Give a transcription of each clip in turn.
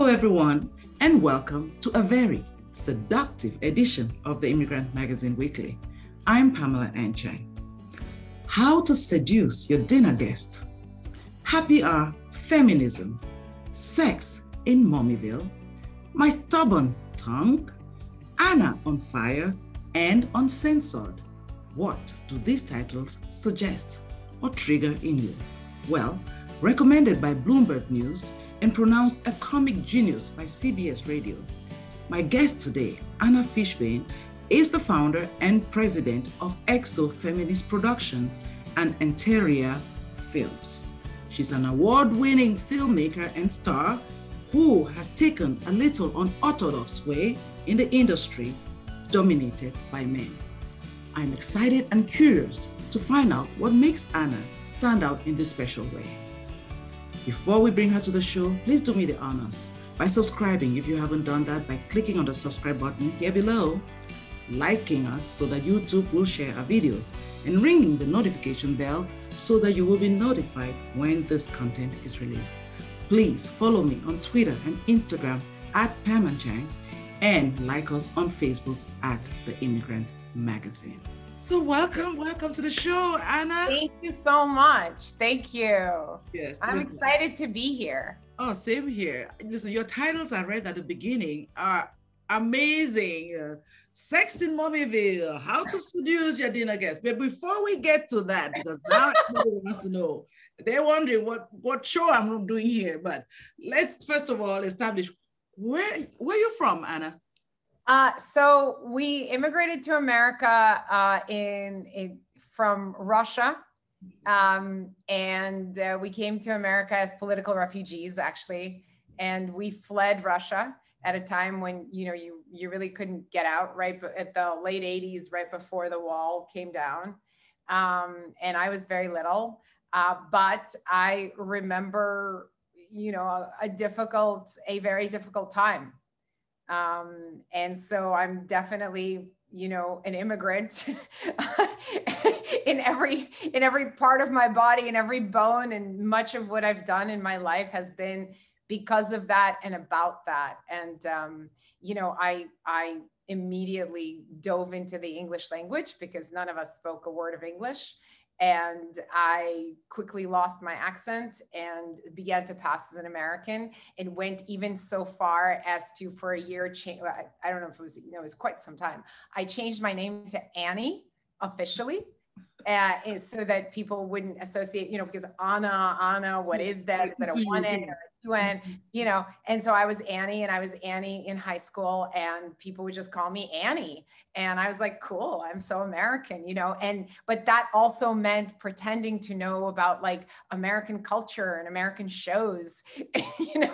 Hello, everyone, and welcome to a very seductive edition of the Immigrant Magazine Weekly. I'm Pamela Anchang. How to seduce your dinner guest. Happy hour feminism, sex in Mommyville, my stubborn tongue, Anna on fire, and uncensored. What do these titles suggest or trigger in you? Well, recommended by Bloomberg News and pronounced a comic genius by CBS Radio. My guest today, Anna Fishbeyn, is the founder and president of XOFeminist Productions and Anteriya Films. She's an award-winning filmmaker and star who has taken a little unorthodox way in the industry dominated by men. I'm excited and curious to find out what makes Anna stand out in this special way. Before we bring her to the show, please do me the honors by subscribing if you haven't done that, by clicking on the subscribe button here below, liking us so that YouTube will share our videos, and ringing the notification bell so that you will be notified when this content is released. Please follow me on Twitter and Instagram at Pam Anchang, and like us on Facebook at The Immigrant Magazine. So welcome to the show, Anna. Thank you so much. Thank you. Yes, I'm excited to be here. Oh, same here. Listen, your titles I read at the beginning are amazing. Sex in Mommyville, how to seduce your dinner guest. But before we get to that, because now everybody wants to know, they're wondering what show I'm doing here. But let's first of all establish where you from, Anna? So we immigrated to America from Russia, and we came to America as political refugees, actually, and we fled Russia at a time when you really couldn't get out, right at the late 80s, right before the wall came down, and I was very little, but I remember a very difficult time. And so I'm definitely, an immigrant in every part of my body and every bone, and much of what I've done in my life has been because of that and about that. And, I immediately dove into the English language because none of us spoke a word of English. And I quickly lost my accent and began to pass as an American, and went even so far as to, for a year, I don't know if it was, it was quite some time. I changed my name to Annie officially, so that people wouldn't associate, because Anna, what is that? Is that a 1N or a 2N? And so I was Annie, and I was Annie in high school, and people would just call me Annie. And I was like, cool, I'm so American, but that also meant pretending to know about like American culture and American shows, and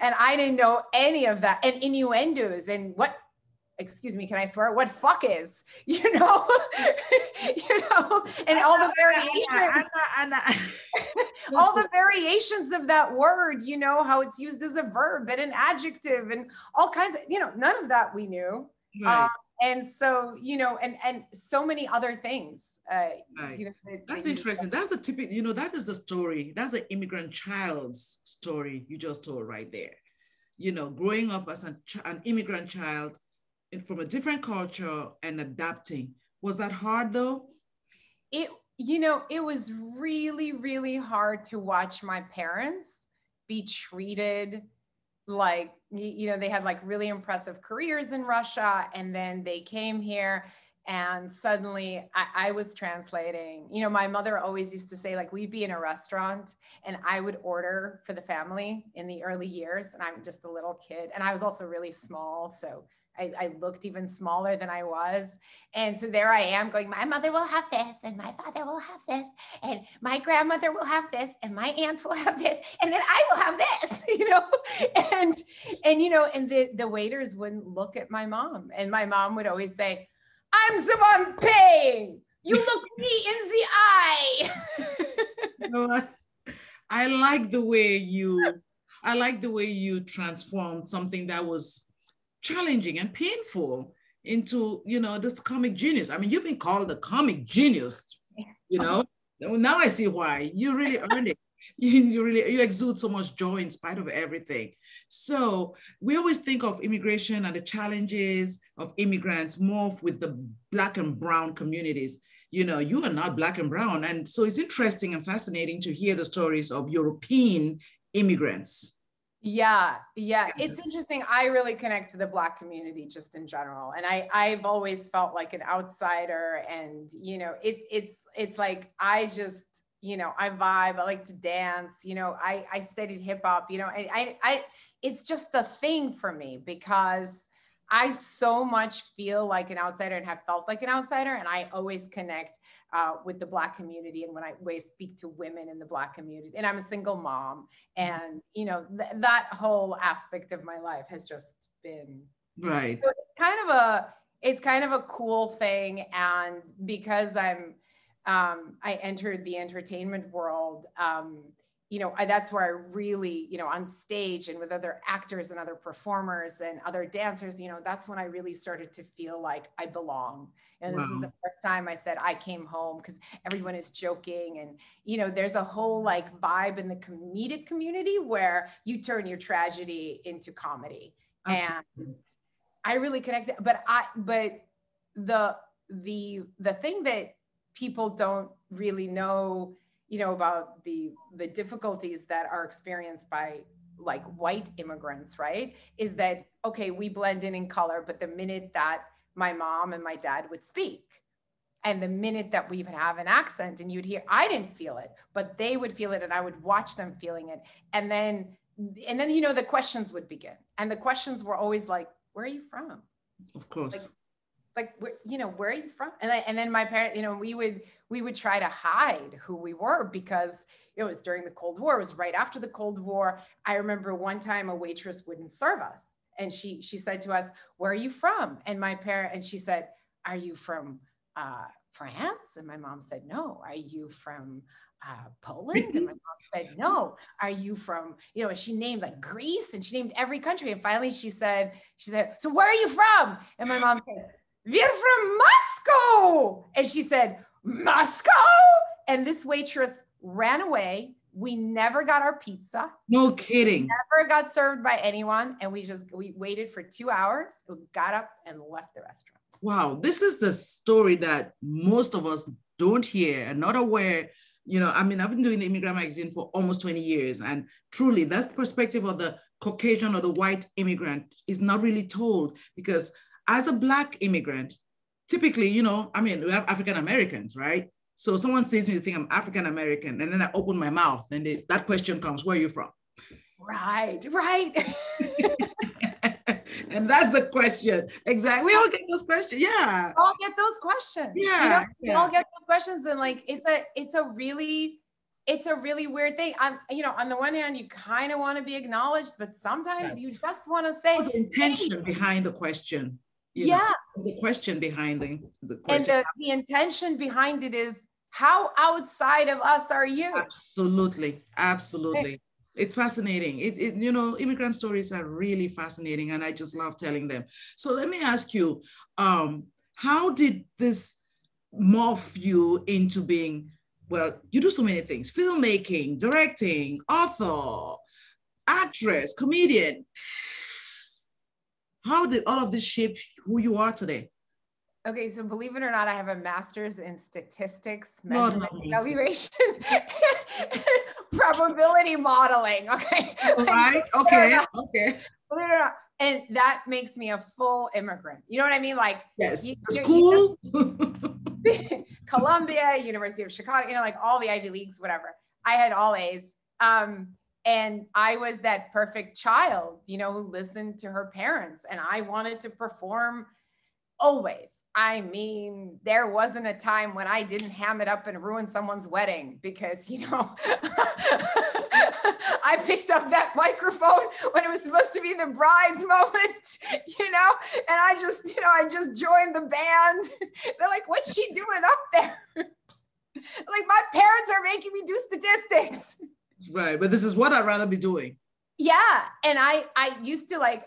I didn't know any of that, and innuendos and excuse me, can I swear? What fuck is, and all the variations, all the variations of that word, how it's used as a verb and an adjective and all kinds of, none of that we knew. Right. And so, and so many other things. Right. That's interesting. That's the typical, that is the story. That's the immigrant child's story you just told right there. Growing up as an immigrant child, from a different culture and adapting. Was that hard though? It was really, really hard to watch my parents be treated like, they had like really impressive careers in Russia, and then they came here, and suddenly I was translating. My mother always used to say, like, we'd be in a restaurant and I would order for the family in the early years, and I'm just a little kid, and I was also really small, so I looked even smaller than I was. And so there I am going, my mother will have this, and my father will have this, and my grandmother will have this, and my aunt will have this, and then I will have this, and the waiters wouldn't look at my mom. And my mom would always say, I'm the one paying. You look me in the eye. I like the way you transformed something that was challenging and painful into, this comic genius. I mean, you've been called the comic genius, Now I see why. You really earned it. You exude so much joy in spite of everything. So we always think of immigration and the challenges of immigrants more with the Black and brown communities. You are not Black and brown. And so it's interesting and fascinating to hear the stories of European immigrants. Yeah. It's interesting. I really connect to the Black community just in general. And I've always felt like an outsider. And, it's like, I just, I vibe, I like to dance, I studied hip hop, it's just a thing for me because I so much feel like an outsider and have felt like an outsider. And I always connect with the Black community. And when I always speak to women in the Black community, and I'm a single mom, and, that whole aspect of my life has just been right. So it's kind of a cool thing. And because I entered the entertainment world, that's where I really, on stage and with other actors and other performers and other dancers, that's when I really started to feel like I belong. And this was the first time I said I came home, because everyone is joking. And, there's a whole like vibe in the comedic community where you turn your tragedy into comedy. Absolutely. And I really connected, but the thing that people don't really know, about the difficulties that are experienced by like white immigrants, right? Is that, okay, we blend in color, but the minute that my mom and my dad would speak, and the minute that we would have an accent and you'd hear, I didn't feel it, but they would feel it and I would watch them feeling it. And then, the questions would begin. And the questions were always like, where are you from? Of course. Like where are you from? And then my parents, we would try to hide who we were because it was during the Cold War. It was right after the Cold War. I remember one time a waitress wouldn't serve us. And she said to us, where are you from? And she said, are you from France? And my mom said, no. Are you from Poland? And my mom said, no. Are you from, and she named like Greece, and she named every country. And finally she said, so where are you from? And my mom said, we're from Moscow. And she said, Moscow? And this waitress ran away. We never got our pizza. No kidding. Never got served by anyone. And we waited for 2 hours. We got up and left the restaurant. Wow. This is the story that most of us don't hear and not aware. I've been doing the Immigrant magazine for almost 20 years. And truly that perspective of the Caucasian or the white immigrant is not really told, because as a Black immigrant, typically, we have African Americans, right? So someone sees me, they think I'm African American, and then I open my mouth, and that question comes, where are you from? Right. And that's the question. Exactly. We all get those questions. Yeah. We all get those questions. Yeah. We all get those questions. And like, it's a really weird thing. On the one hand, you kind of want to be acknowledged, but sometimes you just want to say the intention behind the question. The question behind the question. And the intention behind it is, how outside of us are you? Absolutely. It's fascinating. Immigrant stories are really fascinating, and I just love telling them. So let me ask you, how did this morph you into being, well, you do so many things: filmmaking, directing, author, actress, comedian. How did all of this shape who you are today? Okay, so believe it or not, I have a master's in statistics, measurement, evaluation, probability modeling. Okay. Right. Okay. Believe it or not. And that makes me a full immigrant. You know what I mean? Like, yes, school, Columbia, University of Chicago, like all the Ivy Leagues, whatever. I had all A's. And I was that perfect child, who listened to her parents, and I wanted to perform always. I mean, there wasn't a time when I didn't ham it up and ruin someone's wedding because, I picked up that microphone when it was supposed to be the bride's moment, and I just joined the band. They're like, what's she doing up there? Like, my parents are making me do statistics. Right. But this is what I'd rather be doing. Yeah. And I used to I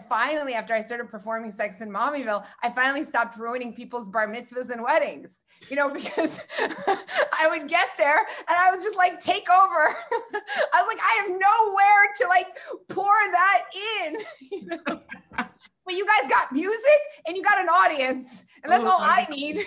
finally, after I started performing sex in Mommyville, I finally stopped ruining people's bar mitzvahs and weddings, because I would get there and I would just take over. I was like, I have nowhere to pour that in, But you guys got music and you got an audience, and that's all I need.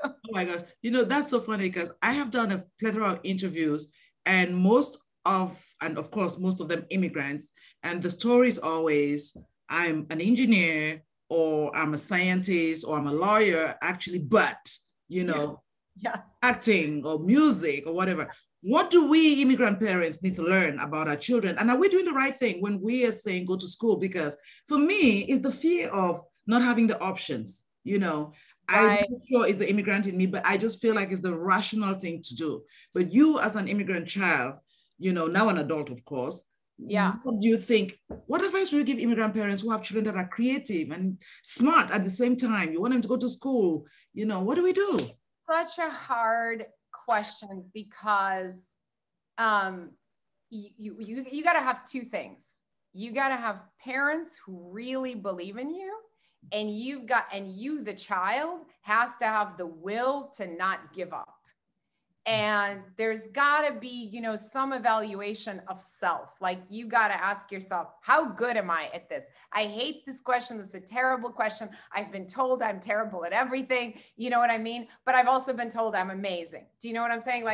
Oh my gosh. That's so funny because I have done a plethora of interviews, and of course, most of them immigrants. And the story is always, I'm an engineer, or I'm a scientist, or I'm a lawyer, actually, but, acting or music or whatever. What do we immigrant parents need to learn about our children? And are we doing the right thing when we are saying go to school? Because for me, it's the fear of not having the options, Right. I'm not sure it's the immigrant in me, but I just feel like it's the rational thing to do. But you as an immigrant child, now an adult, of course. Yeah. What do you think? What advice would you give immigrant parents who have children that are creative and smart at the same time? You want them to go to school. What do we do? Such a hard question, because you got to have two things. You got to have parents who really believe in you, and you, the child, has to have the will to not give up. And there's got to be, some evaluation of self. You got to ask yourself, how good am I at this? I hate this question. This is a terrible question. I've been told I'm terrible at everything. You know what I mean? But I've also been told I'm amazing. Do you know what I'm saying?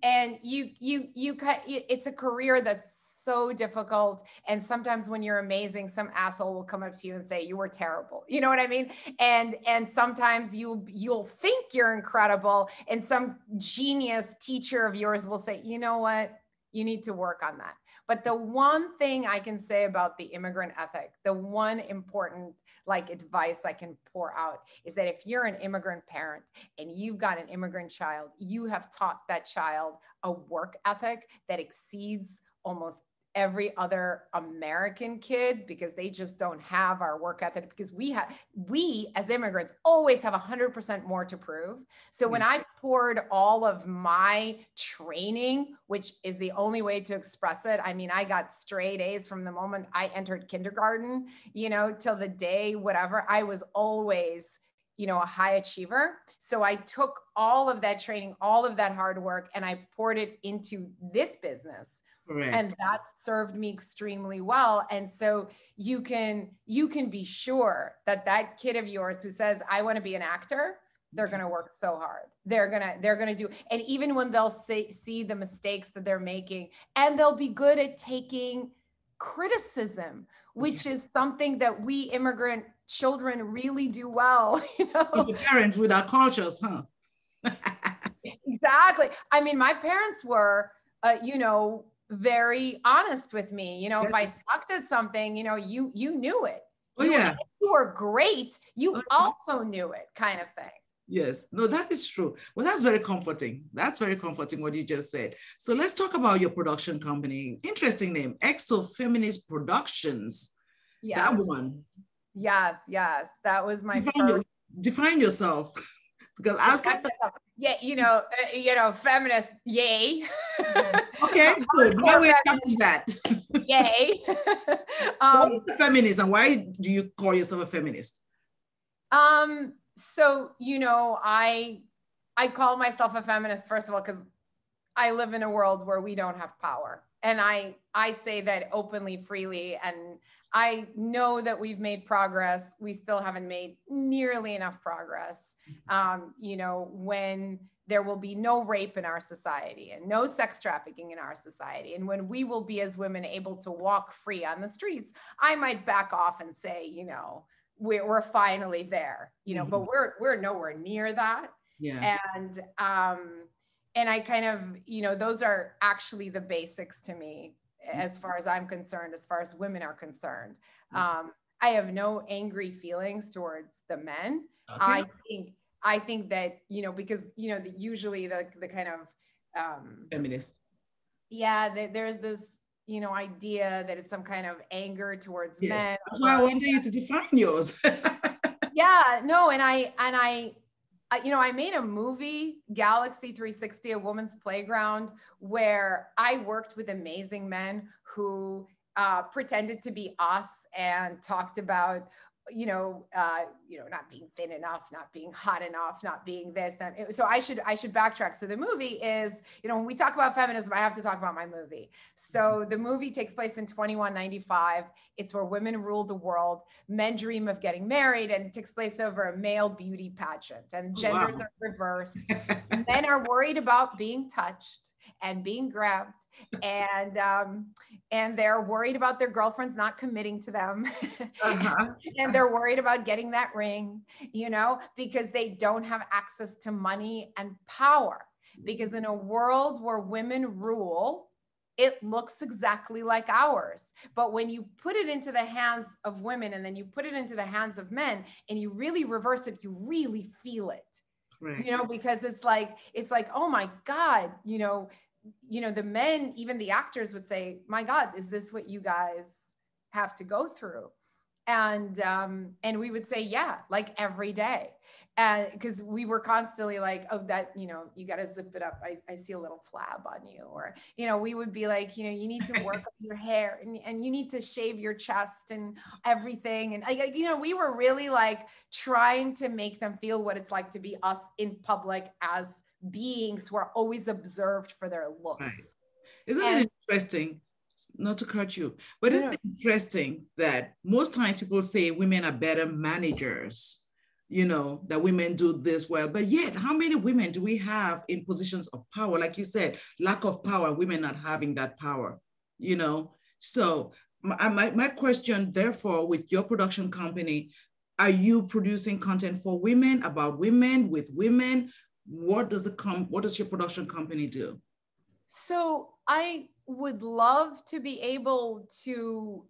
And it's a career that's so difficult. And sometimes when you're amazing, some asshole will come up to you and say, you were terrible. You know what I mean? And sometimes you'll think you're incredible, and some genius teacher of yours will say, you know what? You need to work on that. But the one thing I can say about the immigrant ethic, the one important advice I can pour out, is that if you're an immigrant parent and you've got an immigrant child, you have taught that child a work ethic that exceeds almost every other American kid, because they just don't have our work ethic, because we as immigrants always have 100% more to prove. So when I poured all of my training, which is the only way to express it, I got straight A's from the moment I entered kindergarten, till the day, whatever. I was always a high achiever. So I took all of that training, all of that hard work, and I poured it into this business. Correct. And that served me extremely well. And so you can be sure that kid of yours who says, I want to be an actor, they're going to work so hard. They're going to do. And even when they'll see the mistakes that they're making, and they'll be good at taking criticism, which is something that we immigrant children really do well. The parents with our cultures, huh? Exactly. My parents were, very honest with me. If I sucked at something, you knew it. If you were great, you also knew it, kind of thing. Yes, no, that is true. Well, that's very comforting. That's very comforting what you just said. So let's talk about your production company. Interesting name, XOFeminist Productions. Yes. That one. Yes. That was my first. Define yourself. Because I was kind of... Yeah, feminist, yay. Okay, good. Why we establish that? Yay. What is a feminist, and why do you call yourself a feminist? So, I call myself a feminist, first of all, because I live in a world where we don't have power. And I say that openly, freely, and I know that we've made progress. We still haven't made nearly enough progress. When there will be no rape in our society and no sex trafficking in our society, and when we will be as women able to walk free on the streets, I might back off and say, we're finally there, but we're nowhere near that. Yeah. And I kind of, those are actually the basics to me, as far as I'm concerned, as far as women are concerned. I have no angry feelings towards the men. Okay. I think that, because, usually the kind of feminist. Yeah, there's this, idea that it's some kind of anger towards men. That's why I wanted you to define yours. Yeah, no, and I made a movie, Galaxy 360, A Woman's Playground, where I worked with amazing men who pretended to be us and talked about, not being thin enough, not being hot enough, not being this. So I should backtrack. So the movie is, when we talk about feminism, I have to talk about my movie. So the movie takes place in 2195. It's where women rule the world. Men dream of getting married, and it takes place over a male beauty pageant, and genders are reversed. Men are worried about being touched and being grabbed, and they're worried about their girlfriends not committing to them. And they're worried about getting that ring, because they don't have access to money and power. Because in a world where women rule, it looks exactly like ours. But when you put it into the hands of women, and then you put it into the hands of men, and you really reverse it, you really feel it. Right. Because it's like, oh my God, the men, even the actors would say, my God, is this what you guys have to go through? And we would say, yeah, like every day. And because we were constantly like, oh, that, you got to zip it up. I see a little flab on you. Or, we would be like, you need to work on your hair, and you need to shave your chest and everything. And, we were really like trying to make them feel what it's like to be us in public as beings who are always observed for their looks. Right. Isn't it interesting, not to cut you, but isn't it interesting that most times people say women are better managers, that women do this well, but yet how many women do we have in positions of power? Like you said, lack of power, women not having that power, So my question, therefore, with your production company, are you producing content for women, about women, with women? What does your production company do? So I would love to be able to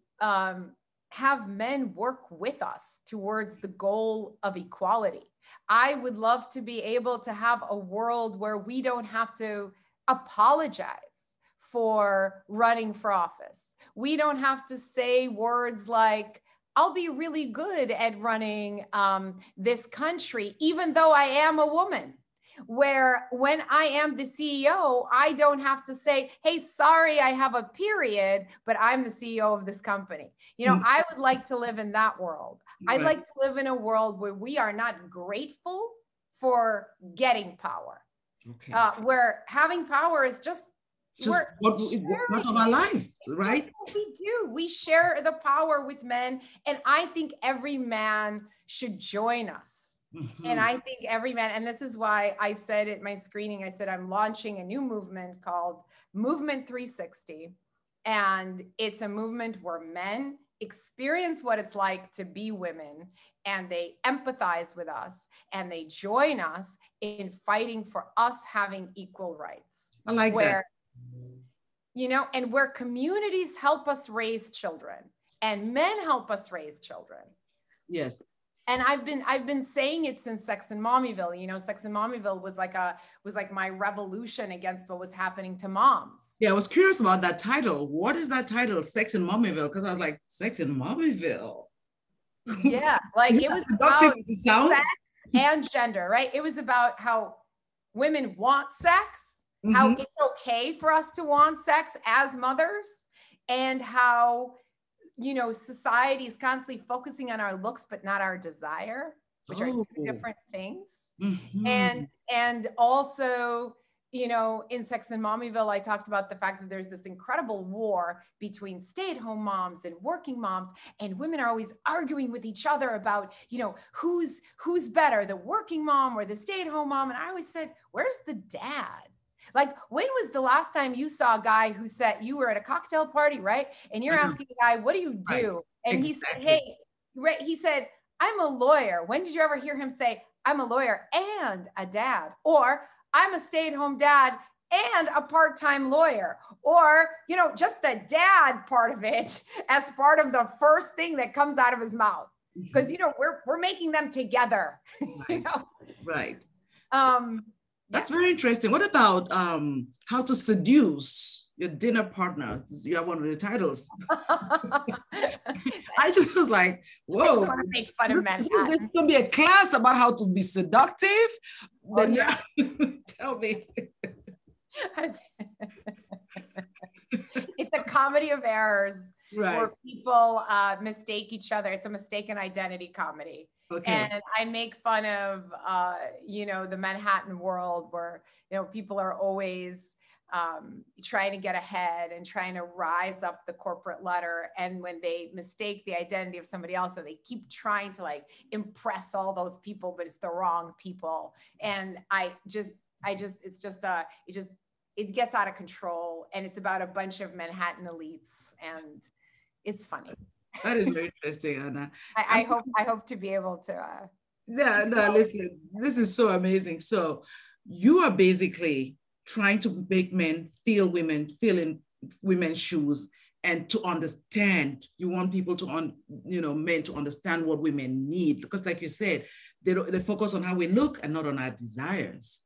have men work with us towards the goal of equality. I would love to be able to have a world where we don't have to apologize for running for office. We don't have to say words like, I'll be really good at running this country, even though I am a woman. Where when I am the CEO, I don't have to say, hey, sorry, I have a period, but I'm the CEO of this company. I would like to live in that world. I'd like to live in a world where we are not grateful for getting power. Okay. Where having power is just part of our lives, right? Just what we do. We share the power with men. And I think every man should join us. Mm-hmm. And I think every man, and this is why I said at my screening, I said, I'm launching a new movement called Movement 360. And it's a movement where men experience what it's like to be women, and they empathize with us, and they join us in fighting for us having equal rights. I like that. And where communities help us raise children and men help us raise children. Yes. And I've been saying it since Sex and Mommyville. Sex and Mommyville was like my revolution against what was happening to moms. Yeah, I was curious about that title. What is that title, Sex and Mommyville? Because I was like, Sex and Mommyville. Yeah, like it was about sex and gender, right? It was about how women want sex, mm-hmm. how it's okay for us to want sex as mothers, and how society is constantly focusing on our looks, but not our desire, which are two different things. Mm-hmm. And also, in Sex and Mommyville, I talked about the fact that there's this incredible war between stay-at-home moms and working moms, and women are always arguing with each other about, who's better, the working mom or the stay-at-home mom. And I always said, where's the dad? Like, when was the last time you saw a guy who said, you were at a cocktail party, right? And you're asking the guy, what do you do? Right. And he said, hey, right. He said, I'm a lawyer. When did you ever hear him say, I'm a lawyer and a dad? Or I'm a stay-at-home dad and a part-time lawyer? Or, just the dad part of it as part of the first thing that comes out of his mouth. Because, we're making them together, Right. Right. That's very interesting. What about how to seduce your dinner partner? You have one of the titles. I just was like, whoa. I just want to make fun of men. There's going to be a class about how to be seductive. Oh, yeah. Tell me. It's a comedy of errors. where people mistake each other. It's a mistaken identity comedy. Okay. And I make fun of, the Manhattan world where, people are always trying to get ahead and trying to rise up the corporate ladder. And when they mistake the identity of somebody else, and they keep trying to like impress all those people, but it's the wrong people. And it gets out of control, and it's about a bunch of Manhattan elites, and it's funny. That is very interesting, Anna. I hope to be able to. Listen, this is so amazing. So you are basically trying to make men feel in women's shoes, and to understand. You want people to, men to understand what women need, because, like you said, they focus on how we look and not on our desires.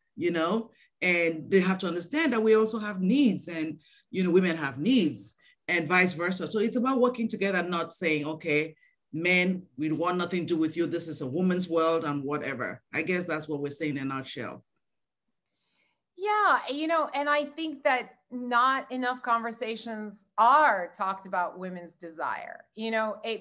And they have to understand that we also have needs, and women have needs, and vice versa. So it's about working together, not saying, okay, men, we want nothing to do with you. This is a woman's world and whatever. I guess that's what we're saying in a nutshell. Yeah, and I think that not enough conversations are talked about women's desire,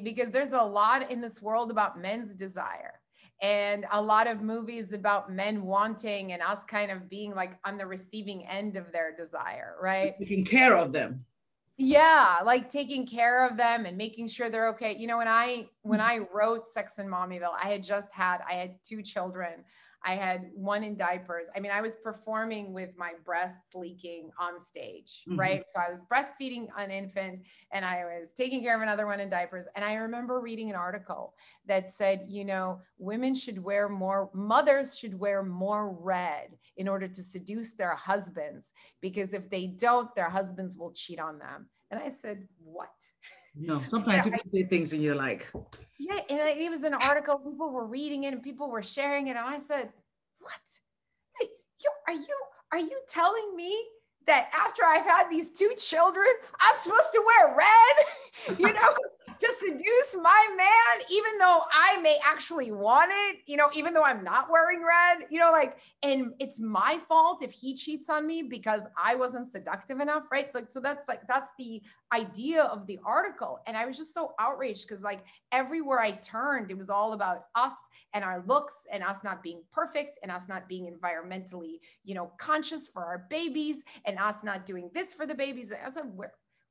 because there's a lot in this world about men's desire, and a lot of movies about men wanting and us kind of being like on the receiving end of their desire, right? Taking care of them. Yeah, like taking care of them and making sure they're okay. When I wrote Sex and Mommyville, I had 2 children. I had one in diapers. I mean, I was performing with my breasts leaking on stage, right? So I was breastfeeding an infant, and I was taking care of another one in diapers. And I remember reading an article that said, mothers should wear more red in order to seduce their husbands, because if they don't, their husbands will cheat on them. And I said, what? No, sometimes people say things and you're like, yeah. And it was an article, people were reading it and people were sharing it. And I said, what? Hey, are you telling me that after I've had these 2 children, I'm supposed to wear red, to seduce my man, even though I may actually want it, even though I'm not wearing red, and it's my fault if he cheats on me because I wasn't seductive enough, right? So that's the idea of the article. And I was just so outraged, because everywhere I turned, it was all about us and our looks, and us not being perfect, and us not being environmentally, conscious for our babies, and us not doing this for the babies. And I was like,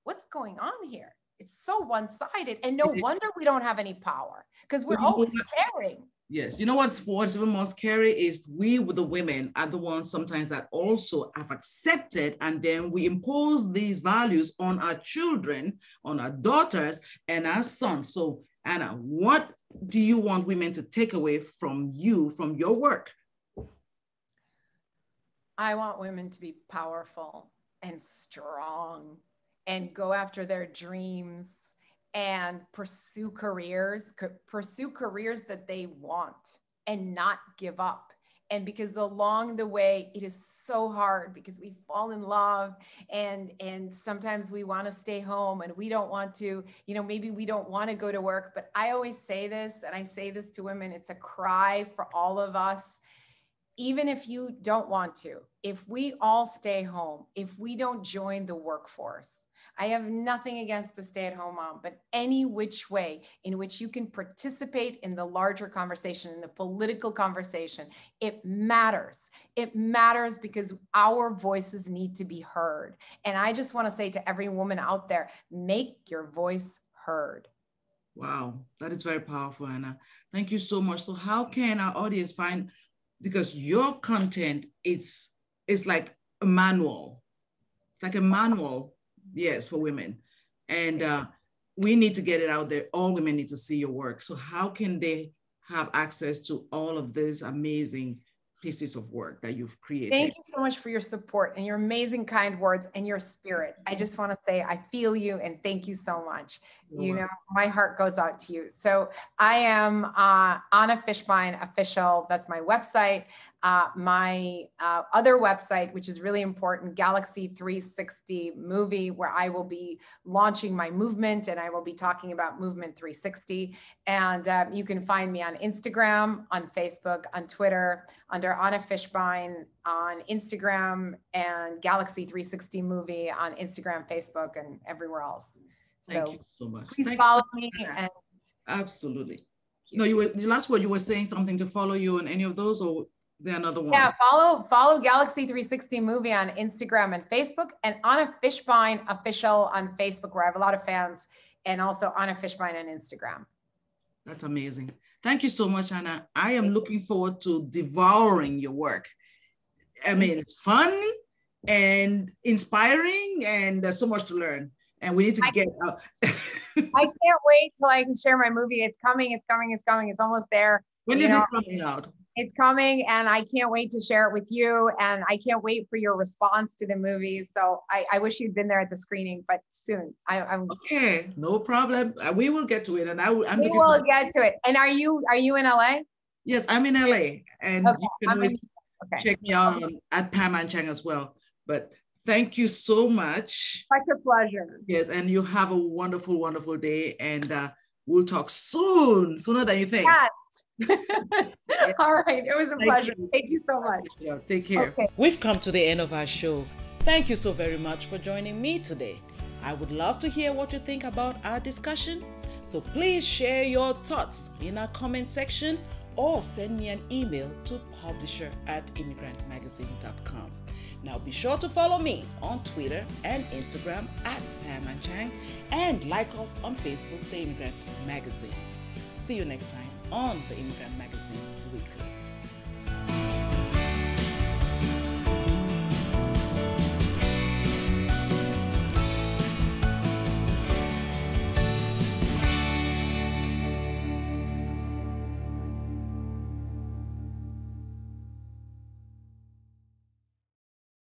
what's going on here? It's so one-sided, and no wonder we don't have any power, because we're always caring. Yes. What's even more scary is we, with the women, are the ones sometimes that also have accepted, and then we impose these values on our children, on our daughters, and our sons. So, Anna, what do you want women to take away from you, from your work? I want women to be powerful and strong, and go after their dreams, and pursue careers that they want, and not give up. And because along the way, it is so hard, because we fall in love, and sometimes we want to stay home, and we don't want to, maybe we don't want to go to work. But I always say this, and I say this to women, it's a cry for all of us. Even if you don't want to, if we all stay home, if we don't join the workforce, I have nothing against the stay-at-home mom, but any which way in which you can participate in the larger conversation, in the political conversation, it matters. It matters, because our voices need to be heard. And I just want to say to every woman out there, make your voice heard. Wow, that is very powerful, Anna. Thank you so much. So how can our audience find, because your content is like a manual. It's like a manual, yes, for women. And we need to get it out there. All women need to see your work. So how can they have access to all of these amazing pieces of work that you've created? Thank you so much for your support and your amazing kind words and your spirit. I just want to say I feel you, and thank you so much. My heart goes out to you. So I am Anna Fishbeyn Official. That's my website. My other website, which is really important, Galaxy 360 Movie, where I will be launching my movement, and I will be talking about Movement 360. And you can find me on Instagram, on Facebook, on Twitter, under Anna Fishbeyn on Instagram, and Galaxy 360 Movie on Instagram, Facebook, and everywhere else. Thank you so much. Please Thank follow you so me. And absolutely. No, the last word you were saying something to follow you on any of those, or there another one? Yeah, follow Galaxy 360 Movie on Instagram and Facebook, and Anna Fishbeyn Official on Facebook, where I have a lot of fans, and also Anna Fishbeyn on Instagram. That's amazing. Thank you so much, Anna. I am looking forward to devouring your work. I mean, it's fun and inspiring, and there's so much to learn. And we need to get out. I can't wait till I can share my movie. It's coming. It's coming. It's coming. It's almost there. When is it coming out? It's coming, and I can't wait to share it with you. And I can't wait for your response to the movie. So I wish you'd been there at the screening, but soon. I'm okay. No problem. We will get to it, and we will get to it. And are you in LA? Yes, I'm in LA, and okay. you can check me out at Pam Anchang as well. But thank you so much. Such a pleasure. Yes, and you have a wonderful, wonderful day, and we'll talk soon, sooner than you think. Yes. All right, it was a pleasure. Thank you so much. Yeah, take care. Okay. We've come to the end of our show. Thank you so very much for joining me today. I would love to hear what you think about our discussion. So please share your thoughts in our comment section or send me an email to publisher@immigrantmagazine.com. Now be sure to follow me on Twitter and Instagram @Pam Anchang, and like us on Facebook, The Immigrant Magazine. See you next time on The Immigrant Magazine.